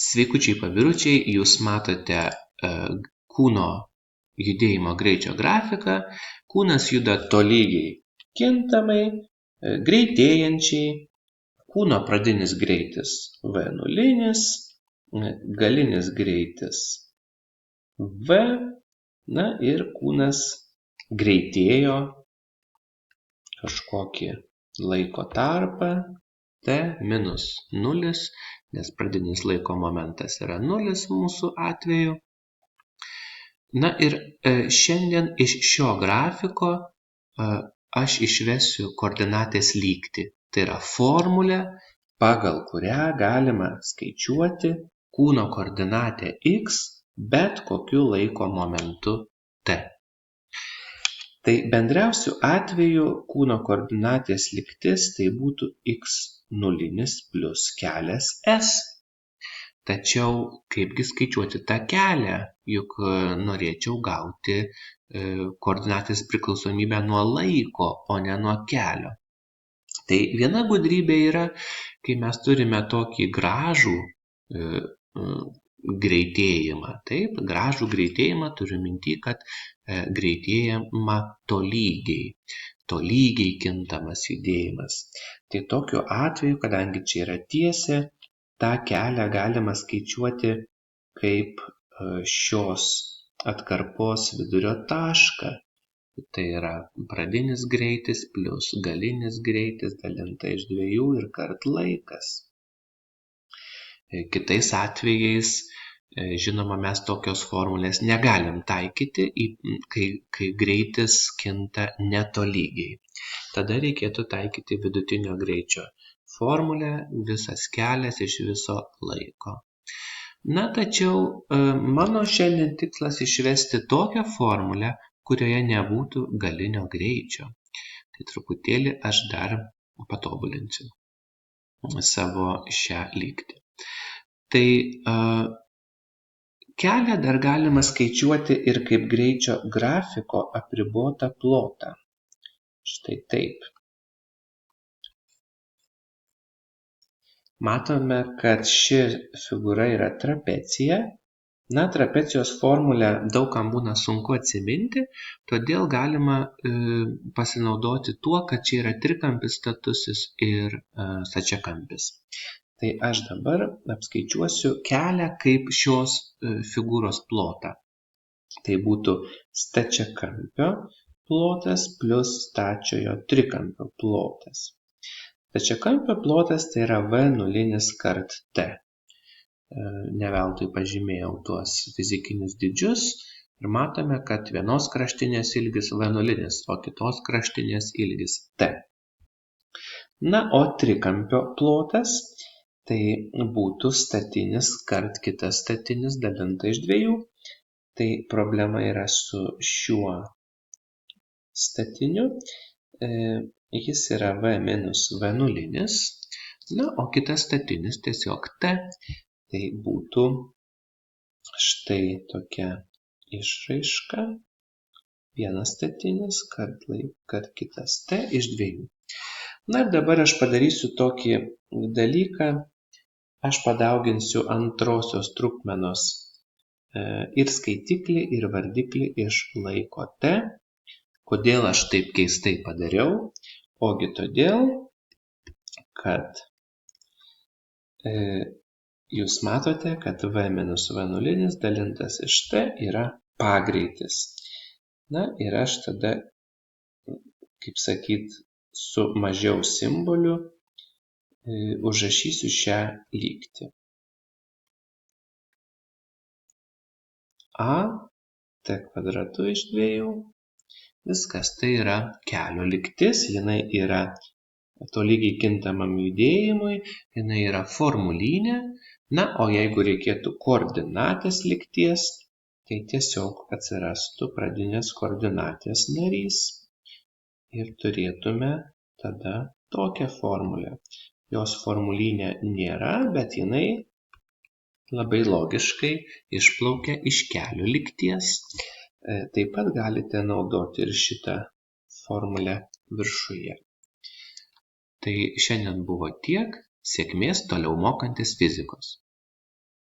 Sveikučiai pabiručiai, jūs matote kūno judėjimo greičio grafiką. Kūnas juda tolygiai kintamai, greitėjančiai. Kūno pradinis greitis V0, galinis greitis V, na ir kūnas greitėjo kažkokį laiko tarpą t minus 0, nes pradinis laiko momentas yra 0 mūsų atveju. Na ir šiandien iš šio grafiko aš išvesiu koordinatės lygtį. Tai yra formulė, pagal kurią galima skaičiuoti kūno koordinatę x bet kokiu laiko momentu t. Tai bendriausiu atveju kūno koordinatės lygtis tai būtų x0 plus kelias s. Tačiau kaipgi skaičiuoti tą kelią, juk norėčiau gauti koordinatės priklausomybę nuo laiko, o ne nuo kelio. Tai viena gudrybė yra, kai mes turime tokį gražų greitėjimą. Taip, gražų greitėjimą turiu minty, kad greitėjama tolygiai kintamas judėjimas. Tai tokiu atveju, kadangi čia yra tiesė, tą kelią galima skaičiuoti kaip šios atkarpos vidurio tašką. Tai yra pradinis greitis plus galinis greitis dalinta iš 2 ir kart laikas. Kitais atvejais, žinoma, mes tokios formulės negalim taikyti, kai greitis kinta netolygiai. Tada reikėtų taikyti vidutinio greičio formulę, visas kelias iš viso laiko. Na, tačiau mano šiandien tikslas išvesti tokią formulę, kurioje nebūtų galinio greičio. Tai truputėlį aš dar patobulinsiu savo šią lygtį. Tai kelią dar galima skaičiuoti ir kaip greičio grafiko apribotą plotą. Štai taip. Matome, kad ši figūra yra trapecija. Na, trapecijos formulę daug kam būna sunku atsiminti, todėl galima pasinaudoti tuo, kad čia yra trikampis statusis ir stačiakampis. Tai aš dabar apskaičiuosiu kelią kaip šios figūros plotą. Tai būtų stačiakampio plotas plus stačiojo trikampio plotas. Stačiakampio plotas tai yra V0 kart t. Ne veltui pažymėjau tuos fizikinius dydžius ir matome, kad vienos kraštinės ilgis V0, o kitos kraštinės ilgis t. Na, o trikampio plotas tai būtų statinis kart kitas statinis dalinta iš 2. Tai problema yra su šiuo statiniu. Jis yra V minus V0, na, o kitas statinis tiesiog t. Tai būtų štai tokia išraiška, vienas statinis kart kitas t iš 2. Na ir dabar aš padarysiu tokį dalyką, aš padauginsiu antrosios trupmenos ir skaitiklį, ir vardiklį iš laiko t. Kodėl aš taip keistai padariau? Ogi todėl, kad jūs matote, kad V minus V0 dalintas iš t yra pagreitis. Na ir aš tada, kaip sakyt, su mažiau simboliu užrašysiu šią lygtį. A t kvadratu iš 2. Viskas, tai yra kelio lygtis, jinai yra tolygiai kintamam judėjimui, jinai yra formulinė. Na, o jeigu reikėtų koordinatės lygties, tai tiesiog atsirastų pradinės koordinatės narys. Ir turėtume tada tokią formulę. Jos formulinė nėra, bet jinai labai logiškai išplaukia iš kelio lygties. Taip pat galite naudoti ir šitą formulę viršuje. Tai šiandien buvo tiek. Sėkmės toliau mokantis fizikos.